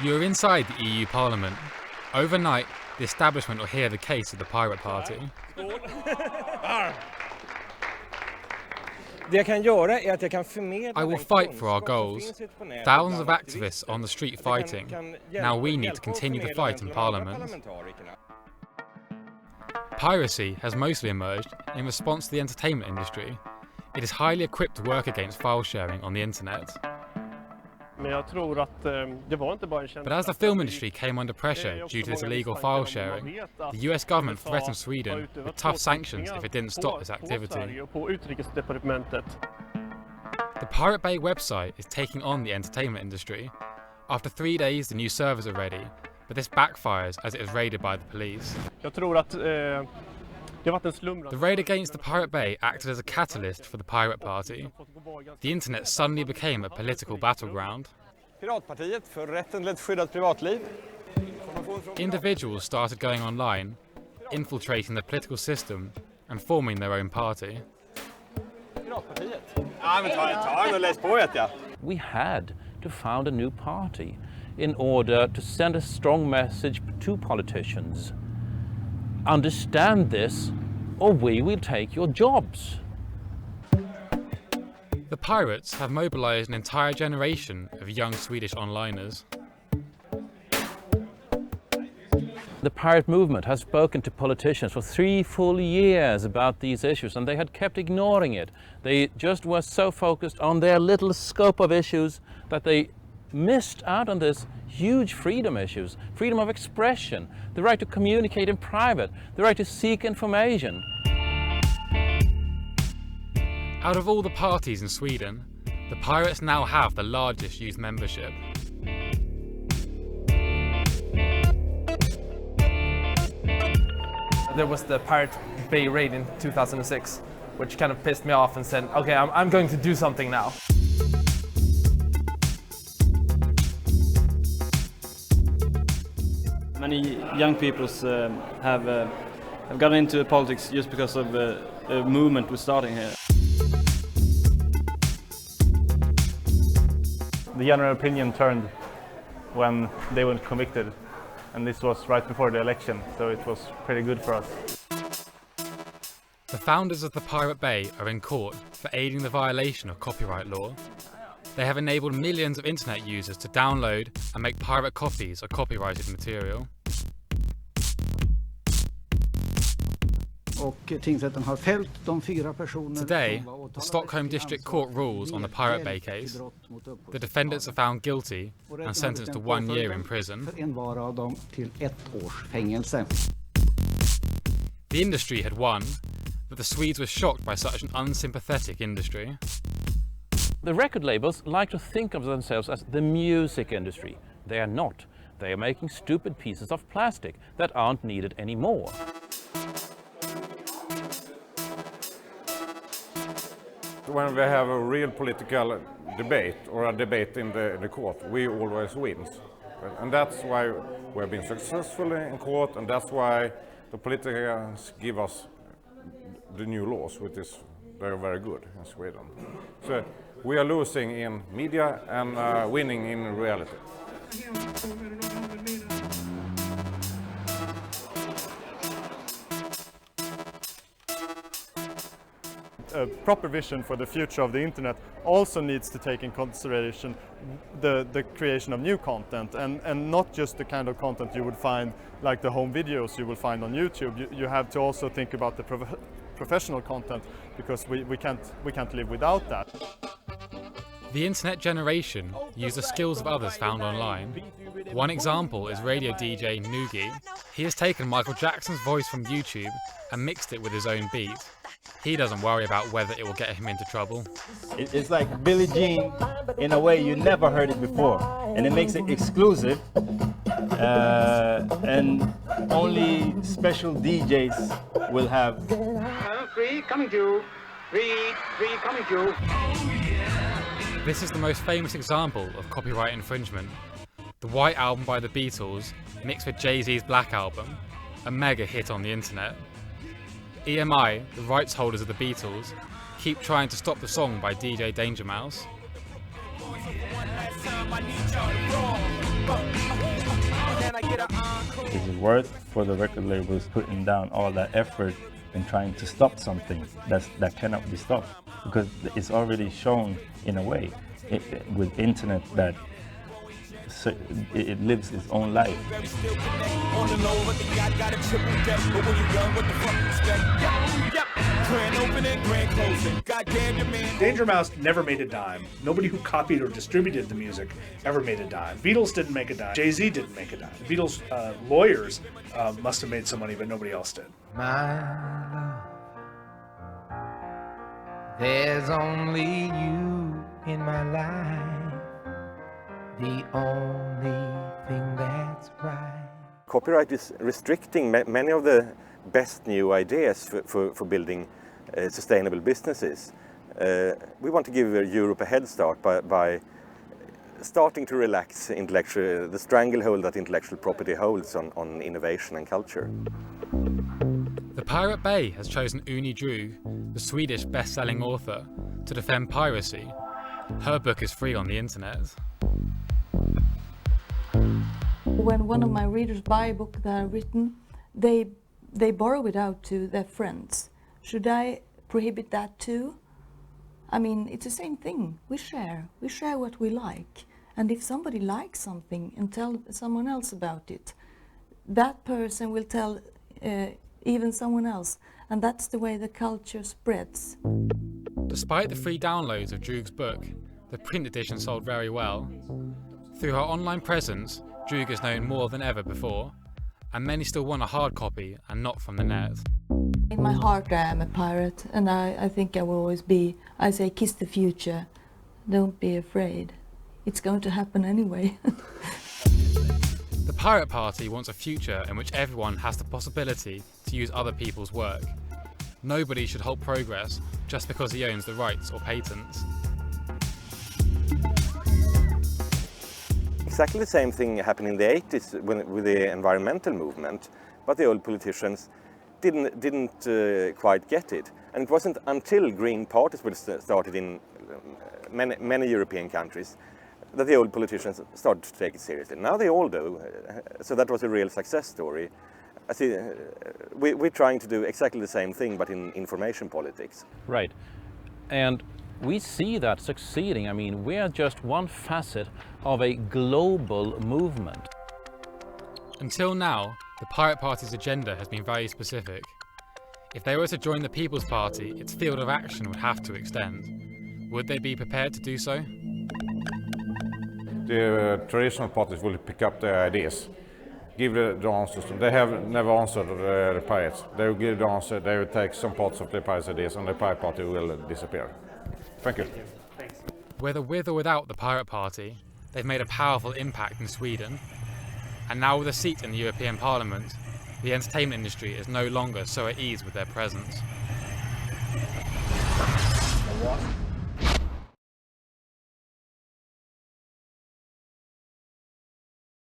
You're inside the EU Parliament. Overnight, the establishment will hear the case of the Pirate Party. I will fight for our goals. Thousands of activists on the street fighting. Now we need to continue the fight in Parliament. Piracy has mostly emerged in response to the entertainment industry. It is highly equipped to work against file sharing on the internet. But as the film industry came under pressure due to this illegal file sharing, the US government threatened Sweden with tough sanctions if it didn't stop this activity. The Pirate Bay website is taking on the entertainment industry. After 3 days, the new servers are ready, but this backfires as it is raided by the police. The raid against the Pirate Bay acted as a catalyst for the Pirate Party. The internet suddenly became a political battleground. Individuals started going online, infiltrating the political system and forming their own party. We had to found a new party in order to send a strong message to politicians. Understand this, or we will take your jobs. The pirates have mobilized an entire generation of young Swedish onliners. The pirate movement has spoken to politicians for 3 full years about these issues, and they had kept ignoring it. They just were so focused on their little scope of issues that they missed out on this huge freedom issues, freedom of expression, the right to communicate in private, the right to seek information. Out of all the parties in Sweden, the pirates now have the largest youth membership. There was the Pirate Bay raid in 2006, which kind of pissed me off and said, okay, I'm going to do something now. Many young people have gotten into politics just because of a movement we're starting here. The general opinion turned when they were convicted, and this was right before the election, so it was pretty good for us. The founders of the Pirate Bay are in court for aiding the violation of copyright law. They have enabled millions of internet users to download and make pirate copies of copyrighted material. Today, the Stockholm District Court rules on the Pirate Bay case. The defendants are found guilty and sentenced to 1 year in prison. The industry had won, but the Swedes were shocked by such an unsympathetic industry. The record labels like to think of themselves as the music industry. They are not. They are making stupid pieces of plastic that aren't needed anymore. When we have a real political debate or a debate in the court, we always win. And that's why we've been successful in court, and that's why the politicians give us the new laws, which is very, very good in Sweden. So we are losing in media and winning in reality. A proper vision for the future of the internet also needs to take in consideration the creation of new content and not just the kind of content you would find like the home videos you will find on YouTube. You have to also think about the professional content, because we can't live without that. The internet generation use the skills of others found online. One example is radio DJ Noogie. He has taken Michael Jackson's voice from YouTube and mixed it with his own beat. He doesn't worry about whether it will get him into trouble. It's like Billie Jean in a way you never heard it before, and it makes it exclusive, and only special DJs will have. Free coming to, free coming to. This is the most famous example of copyright infringement. The White Album by the Beatles, mixed with Jay-Z's Black Album, a mega hit on the internet. EMI, the rights holders of the Beatles, keep trying to stop the song by DJ Danger Mouse. Is it worth for the record labels putting down all that effort in trying to stop something that cannot be stopped? Because it's already shown in a way with internet that it lives its own life. Danger Mouse never made a dime. Nobody who copied or distributed the music ever made a dime. Beatles didn't make a dime. Jay-Z didn't make a dime. The Beatles lawyers must have made some money, but nobody else did. My love, there's only you in my life, the only thing that's right. Copyright is restricting many of the best new ideas for building sustainable businesses. We want to give Europe a head start by starting to relax the stranglehold that intellectual property holds on innovation and culture. The Pirate Bay has chosen Unni Drouge, the Swedish best-selling author, to defend piracy. Her book is free on the internet. When one of my readers buy a book that I've written, they borrow it out to their friends. Should I prohibit that too? I mean, it's the same thing. We share what we like. And if somebody likes something and tell someone else about it, that person will tell even someone else. And that's the way the culture spreads. Despite the free downloads of Drouge's book, the print edition sold very well. Through her online presence, Drouge is known more than ever before, and many still want a hard copy and not from the net. In my heart I am a pirate, and I think I will always be. I say kiss the future, don't be afraid. It's going to happen anyway. The Pirate Party wants a future in which everyone has the possibility to use other people's work. Nobody should halt progress just because he owns the rights or patents. Exactly the same thing happened in the 80s with the environmental movement, but the old politicians didn't quite get it. And it wasn't until green parties were started in many European countries that the old politicians started to take it seriously. Now they all do, so that was a real success story. I see, we're trying to do exactly the same thing, but in information politics. Right, and we see that succeeding. I mean, we're just one facet of a global movement. Until now, the Pirate Party's agenda has been very specific. If they were to join the People's Party, its field of action would have to extend. Would they be prepared to do so? The traditional parties will pick up their ideas, give the answers. They have never answered the pirates. They will give the answer, they will take some parts of the pirates' ideas, and the Pirate Party will disappear. Thank you. Thanks. Whether with or without the Pirate Party, they've made a powerful impact in Sweden. And now with a seat in the European Parliament, the entertainment industry is no longer so at ease with their presence.